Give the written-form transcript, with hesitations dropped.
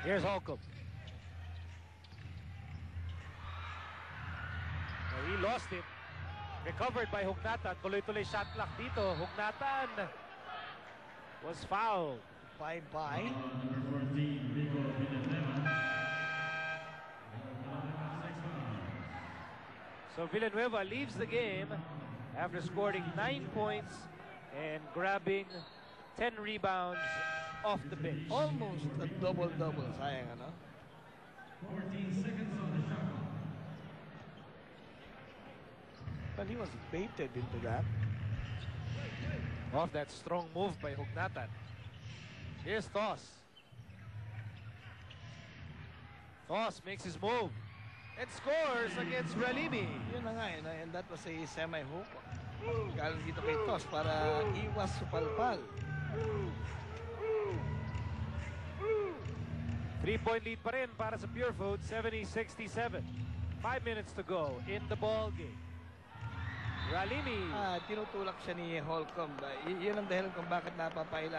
Here's Holcomb. He lost it. Recovered by Hugnatan. Tuloy-tuloy shot clock dito. Hugnatan was fouled. Bye-bye. So Villanueva leaves the game after scoring 9 points and grabbing 10 rebounds off the bench. Almost a double-double. Sayang, ano? 14 seconds on the shot clock. But he was baited into that. Off that strong move by Hugnatan. Here's Thos. Thos makes his move and scores against Ralimi. Yun na nga, and that was a semi-hook. Galing dito kay Tos para iwas supalpal. 3-point lead pa rin para sa Pure Food, 70-67. 5 minutes to go in the ball game. Ralimi. Tinutulak siya ni Holcomb. Yun ang dahilan kung bakit napapaila